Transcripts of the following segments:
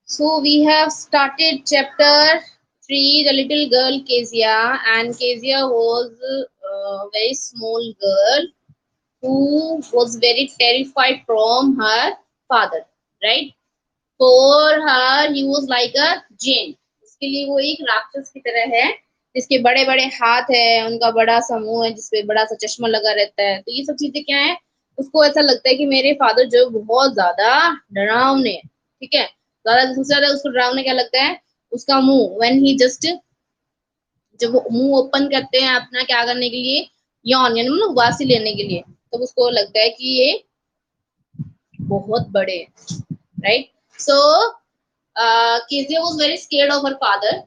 So we have started chapter 3, the little girl Kezia, and Kezia was a very small girl who was very terrified from her father, right? For her, he was like a jinn. उसके लिए वो एक राक्षस की तरह है, जिसके बड़े बड़े हाथ है, उनका बड़ा सा मुंह है, जिसपे बड़ा सा चश्मा लगा रहता है। तो ये सब चीजें क्या है, उसको ऐसा लगता है कि मेरे फादर जो बहुत ज्यादा डरावने हैं, ठीक है। ज्यादा सबसे ज्यादा उसको डरावने क्या लगता है, उसका मुंह, व्हेन ही जस्ट, जब वो मुंह ओपन करते हैं अपना क्या करने के लिए, यौन यानी मतलब वासी लेने के लिए, तब उसको लगता है कि ये बहुत बड़े हैं, right. So Kezia was very scared of her father,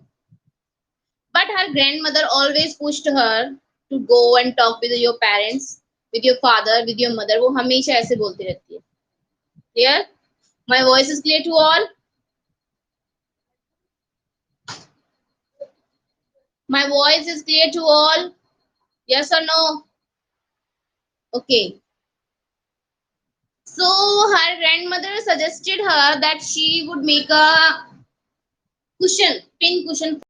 but her grandmother always pushed her to go and talk with your parents, with your father, with your mother. वो हमेशा ऐसे बोलती रहती है। Clear? My voice is clear to all? My voice is clear to all? Yes or no? Okay. So her grandmother suggested her that she would make a cushion, pin cushion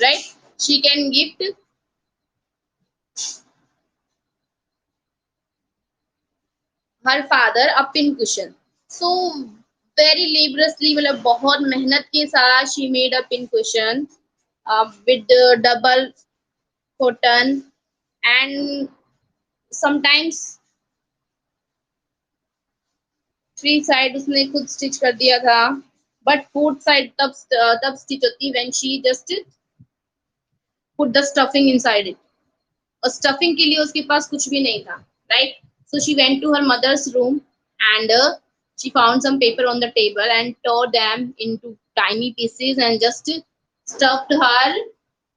right? She can gift her father a pin cushion. So very laboriously, मतलब बहुत मेहनत के साथ she made a pin cushion with double cotton, and sometimes three side उसने खुद stitch कर दिया था, बट फोर्थ साइड तब स्टिच होती when she just put the stuffing inside it, और स्टफिंग के लिए उसके पास कुछ भी नहीं था, right? So she went to her mother's room and she found some paper on the table and tore them into tiny pieces and just stuffed her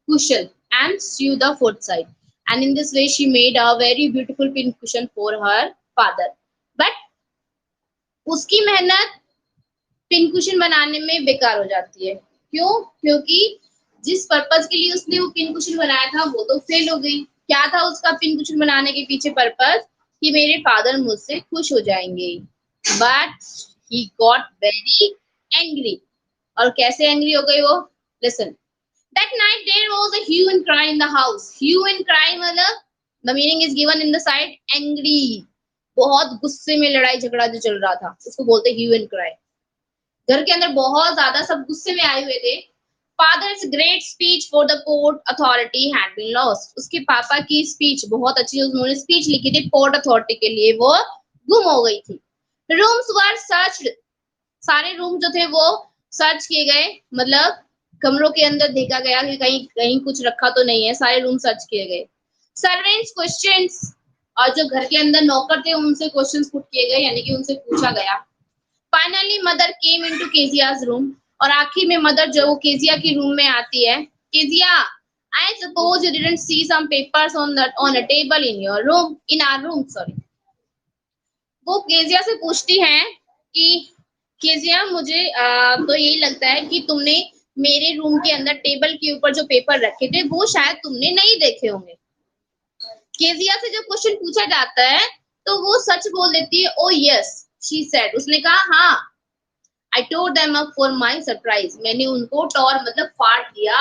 cushion and sewed the fourth side, and in this way she made a very beautiful pin cushion for her father. But उसकी मेहनत pin cushion बनाने में बेकार हो जाती है। क्यों? क्योंकि जिस पर्पज के लिए उसने वो पिन कुशन बनाया था वो तो फेल हो गई। क्या था उसका पिन कुशन बनाने के पीछे पर्पज? कि मेरे फादर मुझसे खुश हो जाएंगे। But he got very angry. और कैसे एंग्री हो गई वो? Listen, that night there was a hue and cry in the house. Hue and cry मतलब the meaning is given in the side angry, बहुत गुस्से में लड़ाई झगड़ा जो चल रहा था उसको बोलते hue and cry। घर के अंदर बहुत ज्यादा सब गुस्से में आए हुए थे। Father's great speech for the port authority had been lost. उसके पापा की स्पीच बहुत अच्छी, उन्होंने स्पीच लिखी थी पोर्ट अथॉरिटी के लिए, वो गुम हो गई थी। रूम्स वर सर्च्ड, सारे रूम जो थे वो सर्च किए गए, मतलब कमरों के अंदर देखा गया कि कहीं कहीं कुछ रखा तो नहीं है, सारे रूम सर्च किए गए। सर्वेंट्स क्वेश्चंस, और जो घर के अंदर नौकर थे उनसे क्वेश्चंस पुट किए गए, यानी कि उनसे पूछा गया। Finally mother came into Kezia's room, और आखिर में मदर जो केजिया की रूम में आती है। Kezia, I suppose you didn't see some papers on a table in your room, in our room, sorry. वो केजिया से पूछती हैं कि केजिया मुझे तो यही लगता है कि तुमने मेरे रूम के अंदर टेबल के ऊपर जो पेपर रखे थे वो शायद तुमने नहीं देखे होंगे। केजिया से जब क्वेश्चन पूछा जाता है तो वो सच बोल देती है, ओ यस शी सेड, उसने कहा हाँ। I tore them up for my surprise, मैंने उनको टोर मतलब फाड़ दिया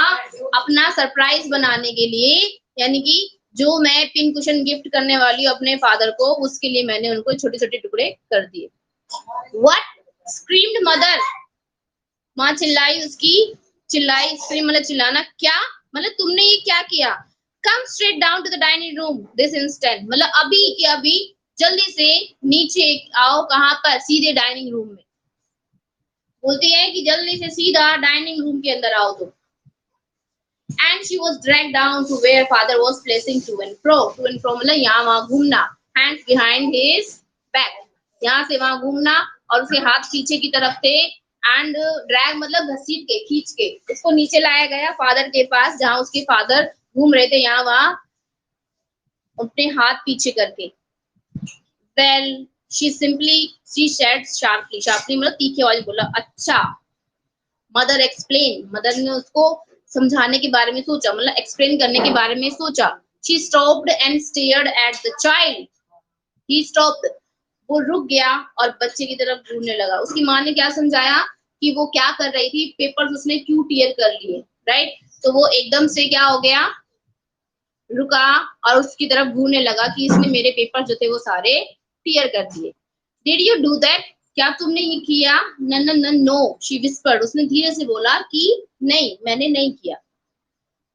अपना सरप्राइज बनाने के लिए, यानी कि जो मैं पिन कुशन गिफ्ट करने वाली हूँ अपने फादर को, उसके लिए मैंने उनको छोटे छोटे टुकड़े कर दिए। What? Screamed mother, माँ चिल्लाई, उसकी चिल्लाई, स्क्रीम मतलब चिल्लाना, क्या मतलब तुमने ये क्या किया? Come straight down to the dining room this instant, मतलब अभी के अभी जल्दी से नीचे आओ, कहाँ पर? सीधे डाइनिंग रूम में। बोलती है कि जल्दी से सीधा डाइनिंग रूम के अंदर आओ तुम। And she was dragged down to where father was placing to and fro मतलब यहाँ वहाँ घूमना, hands behind his back, यहाँ से वहाँ घूमना और उसके हाथ पीछे की तरफ थे। एंड ड्रैग मतलब घसीट के, खींच के उसको नीचे लाया गया फादर के पास, जहाँ उसके फादर घूम रहे थे यहाँ वहाँ अपने हाथ पीछे करके। Well, she said sharply मतलब तीखे आवाज बोला, अच्छा। मदर एक्सप्लेन, मदर ने उसको समझाने के बारे में सोचा, मतलब एक्सप्लेन करने के बारे में सोचा। She stopped and stared at the child. He stopped, वो रुक गया और बच्चे की तरफ घूरने लगा। उसकी माँ ने क्या समझाया कि वो क्या कर रही थी, पेपर्स उसने क्यों टीयर कर लिए, राइट? तो वो एकदम से क्या हो गया, रुका और उसकी तरफ घूरने लगा कि इसने मेरे पेपर जो थे वो सारे टीयर कर दिए। Did you do that? क्या तुमने ये किया? नो, she whispered, उसने धीरे से बोला कि नहीं, मैंने नहीं किया,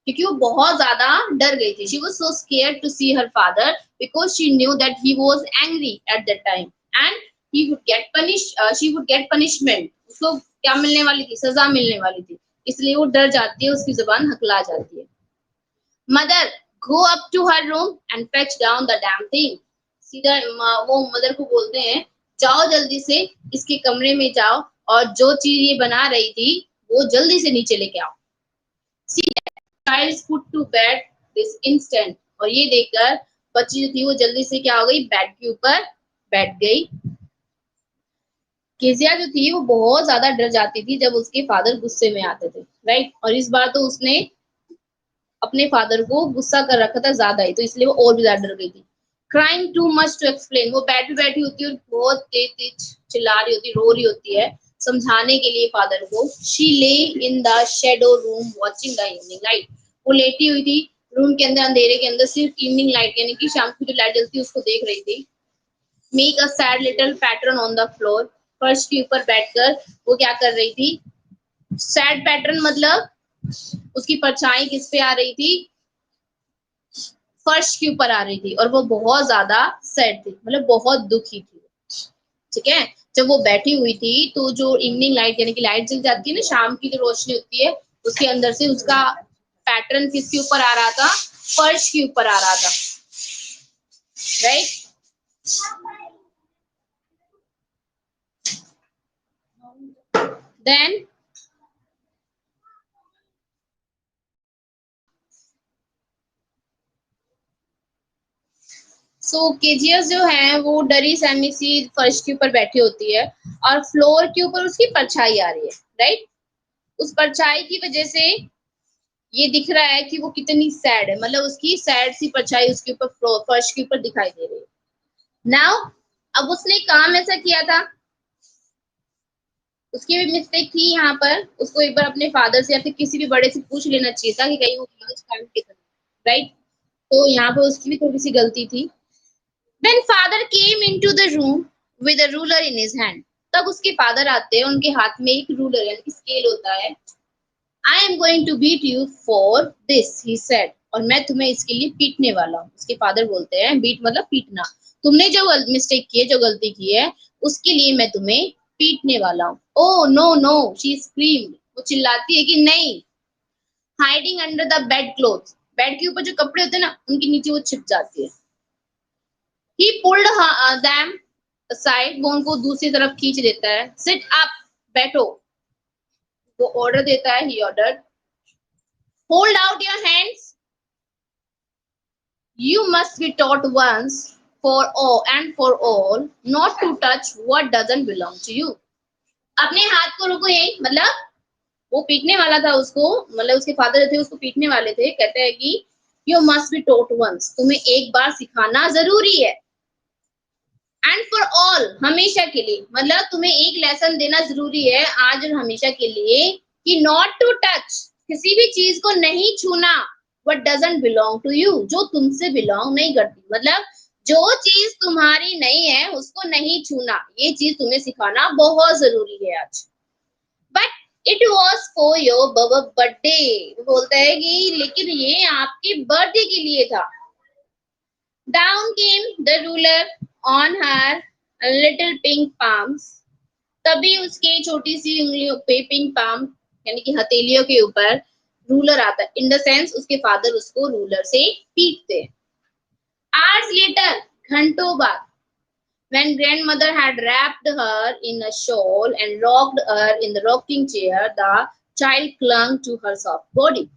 क्योंकि वो बहुत ज्यादा डर गई थी। She was so scared to see her father because she knew that he was angry at that time and he would get punished. She would get punishment. उसको क्या मिलने वाली थी? सजा मिलने वाली थी, इसलिए वो डर जाती है, उसकी जुबान हकला जाती है। Mother, go up to her room and fetch down the damn thing. सीधा वो मदर को बोलते हैं, जाओ जल्दी से इसके कमरे में जाओ और जो चीज ये बना रही थी वो जल्दी से नीचे लेके आओ। See that child put to bed this instant, और ये देखकर बच्ची जो थी वो जल्दी से क्या हो गई, बेड के ऊपर बैठ गई। केजिया जो थी वो बहुत ज्यादा डर जाती थी जब उसके फादर गुस्से में आते थे, राइट? और इस बार तो उसने अपने फादर को गुस्सा कर रखा था ज्यादा ही, तो इसलिए वो और भी ज्यादा डर गई थी। Crying too much to explain, वो बेड पे बैठी होती है और बहुत तेज चिल्ला रही होती, रो रही होती है समझाने के लिए फादर को। She lay in the shadow room watching the evening light, वो लेटी हुई थी रूम के अंदर, अंधेरे के अंदर, सिर्फ इवनिंग लाइट यानी कि शाम की जो लाइट जलती है उसको देख रही थी। Make a sad little pattern on the floor, फर्श के ऊपर बैठकर वो क्या कर रही थी? सैड पैटर्न मतलब उसकी परछाई किस पे आ रही थी? फर्श के ऊपर आ रही थी, और वो बहुत ज्यादा सैड थी, मतलब बहुत दुखी थी। ठीक है, जब वो बैठी हुई थी तो जो इवनिंग लाइट यानी कि लाइट जल जाती है ना, शाम की जो रोशनी होती है, उसके अंदर से उसका पैटर्न किसके ऊपर आ रहा था? फर्श के ऊपर आ रहा था, राइट? देन सो केजियस जो है वो डरी सहमी सी फर्श के ऊपर बैठी होती है, और फ्लोर के ऊपर उसकी परछाई आ रही है, राइट? उस परछाई की वजह से ये दिख रहा है कि वो कितनी सैड है, मतलब उसकी सैड सी परछाई उसके ऊपर फर्श के ऊपर दिखाई दे रही है। नाउ अब उसने काम ऐसा किया था, उसकी भी मिस्टेक थी यहाँ पर, उसको एक बार अपने फादर से या फिर किसी भी बड़े से पूछ लेना चाहिए था कि कहीं वो कागज काट के, राइट? तो यहाँ पर उसकी भी थोड़ी सी गलती थी। When father came into the room with a ruler in his hand, तब उसके फादर आते हैं, उनके हाथ में एक रूलर यानी कि स्केल होता है। I am going to beat you for this, he said, और मैं तुम्हें इसके लिए पीटने वाला हूँ। उसके फादर बोलते हैं, बीट मतलब पीटना, तुमने जो मिस्टेक की है, जो गलती की है, उसके लिए मैं तुम्हें पीटने वाला हूँ। Oh no no, she screamed, वो चिल्लाती है कि नहीं। Hiding under the bed cloth, bed के ऊपर जो कपड़े होते हैं ना, उनके नीचे वो छिप जाती है। He pulled them aside, वो उनको दूसरी तरफ खींच देता है। Sit up, बैठो, वो ऑर्डर देता है। He ordered, hold out your hands, you must be taught once for all and for all not to touch what doesn't belong to you. अपने हाथ को रोको, यही मतलब वो पीटने वाला था उसको, मतलब उसके फादर थे उसको पीटने वाले थे। कहते हैं कि you must be taught once, तुम्हें एक बार सिखाना जरूरी है, एंड फॉर ऑल, हमेशा के लिए, मतलब तुम्हें एक लेसन देना जरूरी है आज और हमेशा के लिए, कि नॉट टू टच, किसी भी चीज को नहीं छूना, what doesn't belong to you, जो तुमसे बिलोंग नहीं करती, मतलब जो चीज तुम्हारी नहीं है उसको नहीं छूना, ये चीज तुम्हें सिखाना बहुत जरूरी है आज। But it was for your birthday, बोलता है कि लेकिन ये आपके बर्थडे के लिए था। Down came the ruler on her little pink palms, तभी उसके छोटी सी उंगलियों पे, पिंक पाम यानी कि हथेलियों के ऊपर रूलर आता है। इन द सेंस उसके फादर उसको रूलर से पीटते। Hours later, घंटों बाद, when grandmother had wrapped her in a shawl and rocked her in the rocking chair, the child clung to her soft body.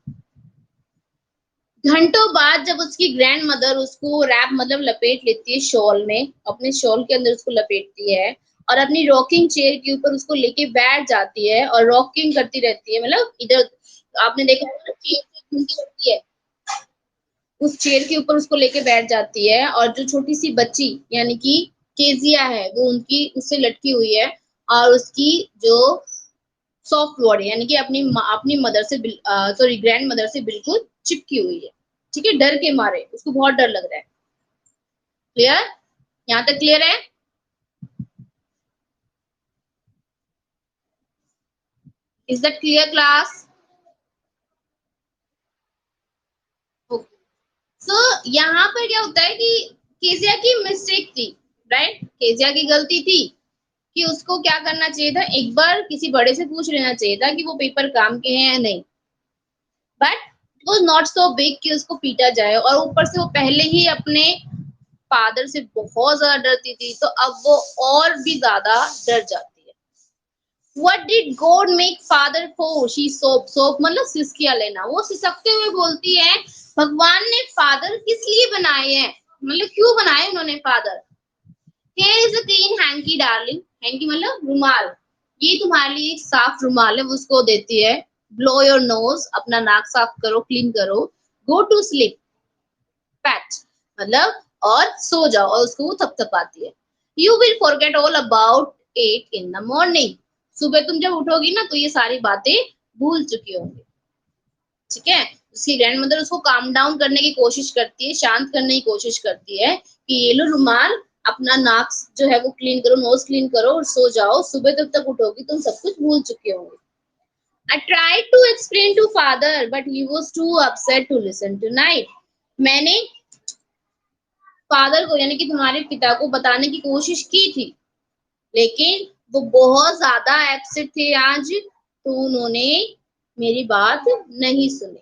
घंटों बाद जब उसकी ग्रैंड मदर उसको रैप मतलब लपेट लेती है शॉल में, अपने शॉल के अंदर उसको लपेटती है, और अपनी रॉकिंग चेयर के ऊपर उसको लेके बैठ जाती है और रॉकिंग करती रहती है, मतलब इधर आपने देखा होगा ना, चेयर घूमती रहती है, उस चेयर के ऊपर उसको लेके बैठ जाती है, और जो छोटी सी बच्ची यानी कि केजिया है वो उनकी उससे लटकी हुई है, और उसकी जो सॉफ्ट बॉडी यानी कि अपनी मदर से सॉरी ग्रैंड मदर से बिल्कुल चिपकी हुई है। ठीक है, डर के मारे, उसको बहुत डर लग रहा है। क्लियर? यहाँ तक क्लियर है? Is that clear class? Okay, so यहाँ पर क्या होता है कि केजिया की मिस्टेक थी, राइट? केजिया की गलती थी कि उसको क्या करना चाहिए था, एक बार किसी बड़े से पूछ लेना चाहिए था कि वो पेपर काम के हैं या नहीं। But it was not so big कि उसको पीटा जाए, और ऊपर से वो पहले ही अपने फादर से बहुत ज्यादा डरती थी, तो अब वो और भी ज्यादा डर जाती है। What did God make father for? She soap, soap मतलब सिसकिया लेना, वो सिसकते हुए बोलती है भगवान ने फादर किस लिए बनाए हैं, मतलब क्यों बनाए उन्होंने father. Here is a clean hanky darling, hanky मतलब रुमाल, ये तुम्हारे लिए एक साफ रुमाल है, वो उसको देती है। Blow your nose, अपना नाक साफ करो, क्लीन करो। Go to sleep, पैट मतलब और सो जाओ, और उसको वो थपथपाती है। You will forget all about it in the morning, सुबह तुम जब उठोगी ना तो ये सारी बातें भूल चुकी होंगी। ठीक है, उसकी ग्रैंड मदर उसको काम डाउन करने की कोशिश करती है, शांत करने की कोशिश करती है कि ये लो रुमाल, अपना नाक जो है वो क्लीन करो, नोज क्लीन करो और सो जाओ, सुबह तक उठोगी तुम सब कुछ भूल चुके होंगे। I tried to explain to father, but he was too upset to listen tonight. मैंने फादर को यानी कि तुम्हारे पिता को बताने की कोशिश की थी, लेकिन वो बहुत ज्यादा अपसेट थे आज, तो उन्होंने मेरी बात नहीं सुनी।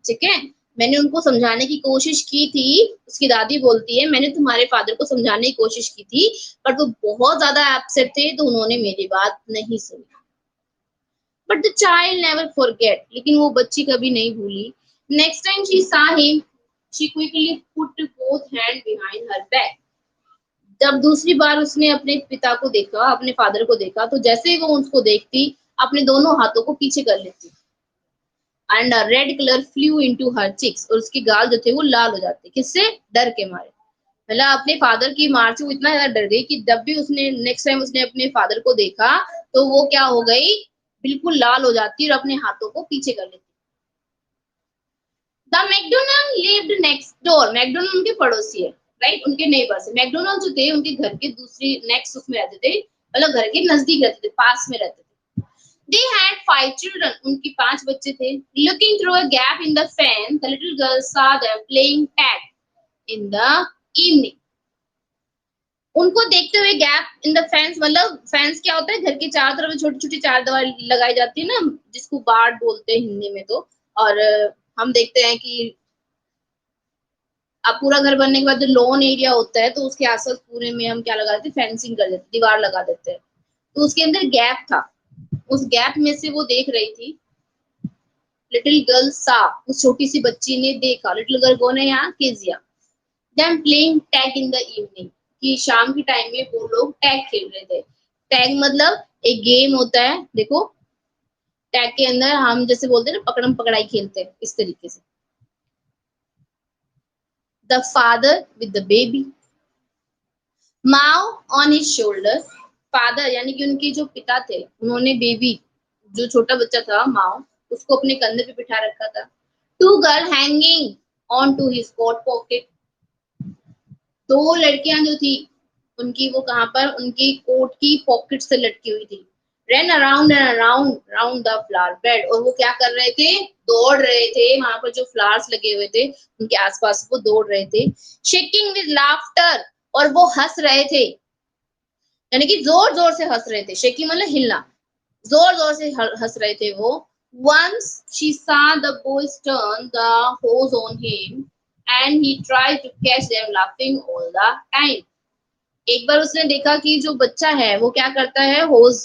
ठीक है, मैंने उनको समझाने की कोशिश की थी। उसकी दादी बोलती है मैंने तुम्हारे फादर को समझाने की कोशिश की थी, पर वो बहुत ज्यादा अपसेट थे, तो उन्होंने मेरी बात नहीं सुनी। But the child never forget, लेकिन वो बच्ची कभी नहीं भूली। Next time she saw him, she quickly put both hand behind her back. जब दूसरी बार उसने अपने पिता को देखा, अपने फादर को देखा, तो जैसे ही वो उसको देखती, अपने दोनों हाथों को पीछे कर लेती and red colour flew into her cheeks, और उसके गाल जो थे वो लाल हो जाते। किससे? डर के मारे। मतलब अपने फादर की मार से वो इतना ज्यादा डर गई कि जब भी उसने नेक्स्ट टाइम उसने अपने फादर को देखा, तो वो क्या हो गई, बिल्कुल लाल हो जाती और अपने हाथों को पीछे कर लेती। The McDonald lived next door, McDonald उनके पड़ोसी है, राइट, उनके नेबर्स। मैकडोनल्ड जो थे उनके घर के दूसरी नेक्स्ट उसमें रहते थे, मतलब घर के नजदीक रहते थे, पास में रहते थे। They had 5 children, उनकी 5 बच्चे थे। Looking through a gap in the fence, the little girl saw them playing tag in the evening. उनको देखते हुए गैप इन द फेंस, मतलब फेंस क्या होता है, घर के चारों तरफ छोटी छोटी चार दीवार लगाई जाती है ना, जिसको बाड़ बोलते हैं हिंदी में। तो और हम देखते हैं कि अब पूरा घर बनने के बाद जो लॉन एरिया होता है, तो उसके आसपास पूरे में हम क्या लगा देते हैं, फेंसिंग कर देते, दीवार लगा देते हैं। तो उसके अंदर गैप था, उस गैप में से वो देख रही थी। लिटिल गर्ल सा, उस छोटी सी बच्ची ने देखा। लिटिल गर्ल कौन है यहाँ? Kezia. Them playing tag in the evening, कि शाम के टाइम में वो लोग टैग खेल रहे थे। टैग मतलब एक गेम होता है, देखो टैग के अंदर हम जैसे बोलते हैं ना, पकड़म पकड़ाई खेलते हैं, इस तरीके से। The father with the baby, Mao on his shoulder. Father यानी कि उनके जो पिता थे, उन्होंने बेबी, जो छोटा बच्चा था माओ, उसको अपने कंधे पे बिठा रखा था। Two girl hanging on to his coat pocket, दो लड़कियां जो थी उनकी, वो कहां पर, उनकी कोट की पॉकेट से लटकी हुई थी। Run around and around round the flower bed, और वो क्या कर रहे थे, दौड़ रहे थे वहां पर जो फ्लावर्स लगे हुए थे उनके आसपास, वो दौड़ रहे थे। शेकिंग विद लाफ्टर, और वो हंस रहे थे, यानी कि जोर जोर से हंस रहे थे। शेकिंग मतलब हिलना, जोर जोर से हंस रहे थे वो। Once she saw the boys turn the hose on him and he tried to catch them laughing all the time. एक बार उसने देखा कि जो बच्चा है वो क्या करता है, होज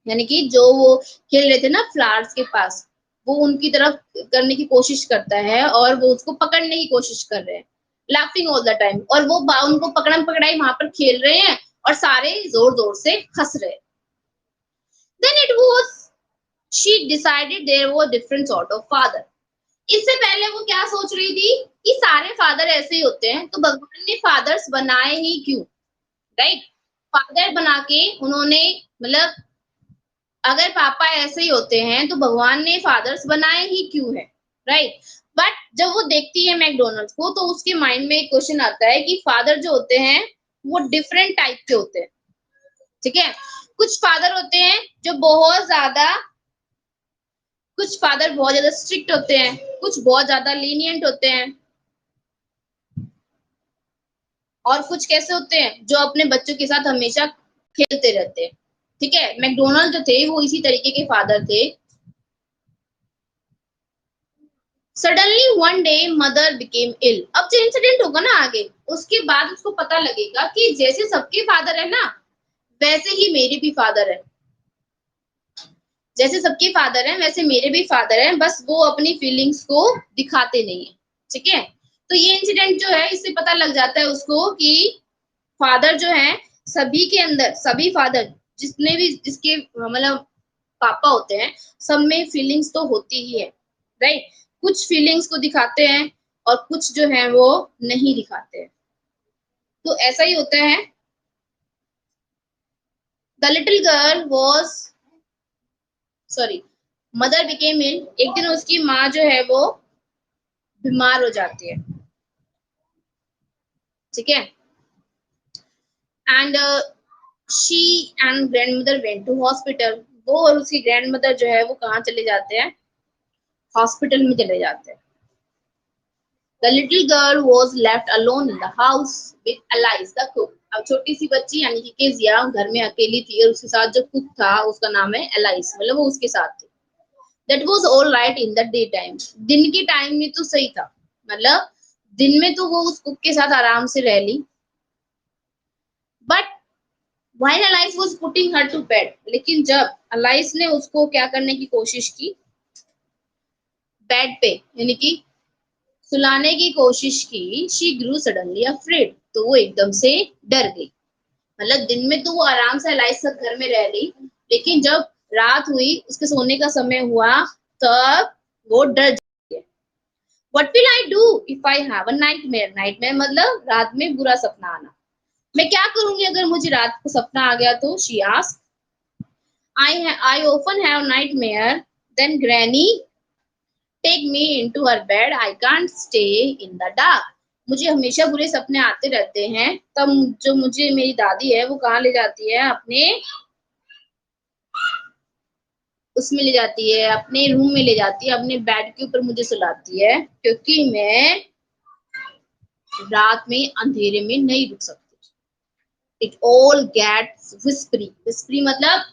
यानी कि जो वो खेल रहे थे ना फ्लावर्स के पास, वो उनकी तरफ करने की कोशिश करता है और वो उसको पकड़ने की कोशिश कर रहे हैं, लाफिंग ऑल द टाइम। और वो उनको पकड़म पकड़ाई वहां पर खेल रहे हैं और सारे जोर जोर से हंस रहे हैं। Then it was she decided there was different sort of father. इससे पहले वो क्या सोच रही थी कि सारे फादर ऐसे ही होते हैं, तो भगवान ने फादर्स बनाए ही क्यों, राइट? फादर बना के उन्होंने, मतलब अगर पापा ऐसे ही होते हैं तो भगवान ने फादर्स बनाए ही क्यों है, राइट? बट जब वो देखती है मैकडोनल्ड्स को, तो उसके माइंड में एक क्वेश्चन आता है कि फादर जो होते हैं वो डिफरेंट टाइप के होते हैं। ठीक है, कुछ फादर होते हैं जो बहुत ज्यादा, कुछ फादर बहुत ज्यादा स्ट्रिक्ट होते हैं, कुछ बहुत ज्यादा लीनियंट होते हैं, और कुछ कैसे होते हैं जो अपने बच्चों के साथ हमेशा खेलते रहते हैं। ठीक है, मैकडोनल्ड जो थे वो इसी तरीके के फादर थे। Suddenly one day mother became ill, अब जो इंसिडेंट होगा ना आगे, उसके बाद उसको पता लगेगा कि जैसे सबके फादर है ना, वैसे ही मेरे भी फादर है। जैसे सबके फादर हैं वैसे मेरे भी फादर हैं, बस वो अपनी फीलिंग्स को दिखाते नहीं है। ठीक है, तो ये इंसिडेंट जो है, इससे पता लग जाता है उसको कि फादर जो है, सभी के अंदर, सभी फादर जितने भी जिसके मतलब पापा होते हैं, सब में फीलिंग्स तो होती ही है, राइट? कुछ फीलिंग्स को दिखाते हैं और कुछ जो है वो नहीं दिखाते हैं, तो ऐसा ही होता है। The little girl was, sorry, mother became ill, एक दिन उसकी माँ जो है वो बीमार हो जाती है, ठीक है। And she and grandmother went to hospital, वो और उसकी ग्रैंड मदर जो है वो कहाँ चले जाते हैं, हॉस्पिटल में चले जाते हैं। The little girl was left alone in the house with Alice the cook. अब छोटी सी बच्ची यानी कि केजिया घर में अकेली थी और उसके साथ जो कुक था उसका नाम है एलाइस, मतलब वो उसके साथ थी। That was all right in the daytime. दिन के टाइम में तो सही था, मतलब दिन में तो वो उस कुक के साथ आराम से रह ली। But while Alice was putting her to bed, लेकिन जब अलाइस ने उसको क्या करने की कोशिश की, बेड पे यानी कि सुलाने की कोशिश की, शी ग्रू सडनली अफ्रेड, तो वो एकदम से डर गई। मतलब दिन में तो वो आराम से अलाइस तक घर में रह रही, लेकिन जब रात हुई उसके सोने का समय हुआ तब वो डर गई। What will I do if I have a nightmare? Nightmare मतलब रात में बुरा सपना आना। मैं क्या करूंगी अगर मुझे रात को सपना आ गया तो? She asked. I often have nightmare. Then Granny take me into her bed. I can't stay in the dark. मुझे हमेशा बुरे सपने आते रहते हैं, तब जो मुझे मेरी दादी है वो कहाँ ले जाती है, अपने उसमें ले जाती है, अपने रूम में ले जाती है, अपने बेड के ऊपर मुझे सुलाती है, क्योंकि मैं रात में अंधेरे में नहीं रुक सकती। इट ऑल गेट्स विस्परी, विस्परी मतलब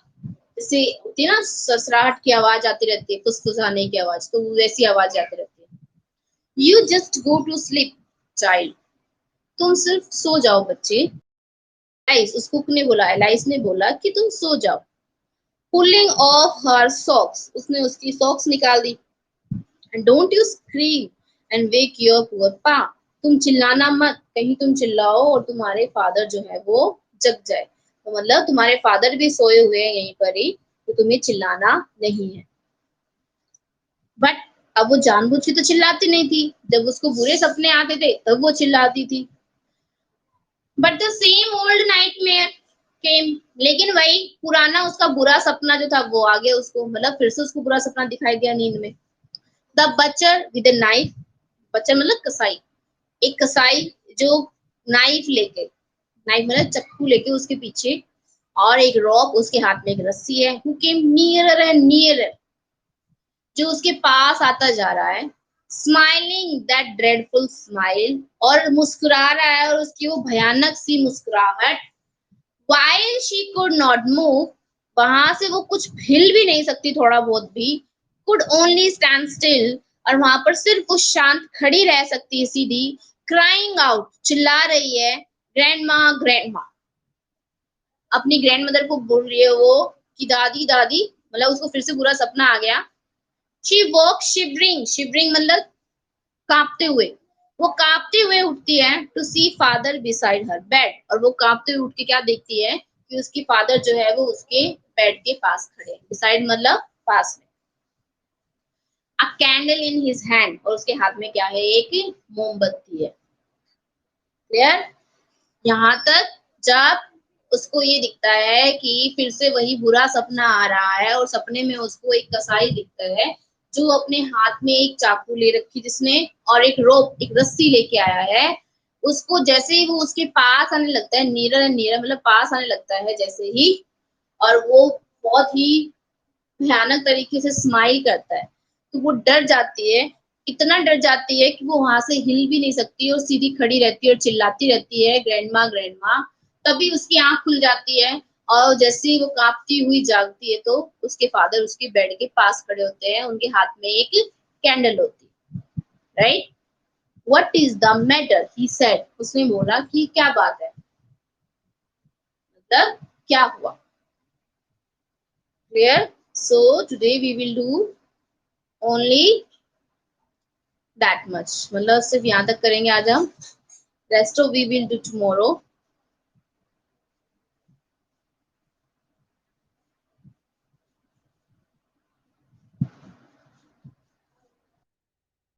जैसे होती है ना ससराहट की आवाज आती रहती है, फुसफुसाने की आवाज, तो वैसी आवाज आती रहती है। You just go to sleep child, तुम सिर्फ सो जाओ बच्चे। एलाइस, उस कुक ने बोला, एलाइस ने बोला कि तुम सो जाओ। पुलिंग ऑफ हर सॉक्स, उसने उसकी सॉक्स निकाल दी। And don't you scream and wake your poor pa, तुम चिल्लाना मत, कहीं तुम चिल्लाओ और तुम्हारे फादर जो है वो जग जाए, तो मतलब तुम्हारे फादर भी सोए हुए हैं यहीं पर ही, तो तुम्हें चिल्लाना नहीं है। बट अब वो जानबूझ के तो चिल्लाती नहीं थी, जब उसको बुरे सपने आते थे तब वो चिल्लाती थी। But the same old nightmare came, लेकिन वही पुराना उसका बुरा सपना जो था वो आ गया उसको, मतलब फिर से उसको बुरा सपना दिखाई दिया नींद में। द बचर विद a नाइफ, बचर मतलब कसाई, एक कसाई जो नाइफ लेके, नाइफ मतलब चाकू लेके उसके पीछे, और एक रॉक, उसके हाथ में एक रस्सी है। Who came nearer and nearer, जो उसके पास आता जा रहा है। स्माइलिंग दैट ड्रेडफुल स्माइल, और मुस्कुरा रहा है, और उसकी वो भयानक सी मुस्कुराहट। While she could not move, वहां से वो कुछ हिल भी नहीं सकती थोड़ा बहुत भी, could only stand still, और वहां पर सिर्फ वो शांत खड़ी रह सकती है सीधी। Crying out, चिल्ला रही है, ग्रैंडमा ग्रैंडमा, अपनी ग्रैंड मदर को बोल रही है वो कि दादी दादी, मतलब उसको फिर से बुरा सपना आ गया। She woke shivering, shivering मतलब कांपते हुए, वो कांपते हुए उठती है। To see father beside her bed, और वो कांपते हुए उठ के क्या देखती है कि उसकी फादर जो है वो उसके बेड के पास खड़े हैं। बिसाइड मतलब पास में। अ कैंडल इन हिज हैंड, और उसके हाथ में क्या है, एक मोमबत्ती है। क्लियर? यहाँ तक जब उसको ये दिखता है कि फिर से वही बुरा सपना आ रहा है, और सपने में उसको एक कसाई दिखता है जो अपने हाथ में एक चाकू ले रखी जिसने, और एक रोप, एक रस्सी लेके आया है। उसको जैसे ही वो उसके पास आने लगता है, नीरर नीरर मतलब पास आने लगता है जैसे ही, और वो बहुत ही भयानक तरीके से स्माइल करता है, तो वो डर जाती है, इतना डर जाती है कि वो वहां से हिल भी नहीं सकती और सीधी खड़ी रहती है और चिल्लाती रहती है, ग्रैंडमा ग्रैंडमा। तभी उसकी आंख खुल जाती है, और जैसे ही वो कांपती हुई जागती है तो उसके फादर उसके बेड के पास खड़े होते हैं, उनके हाथ में एक कैंडल होती है। Right? What is the matter, he said, उसने बोला कि क्या बात है, मतलब क्या हुआ। Clear? So today we will do only that much, मतलब सिर्फ यहाँ तक करेंगे आज हम, rest of we will do tomorrow.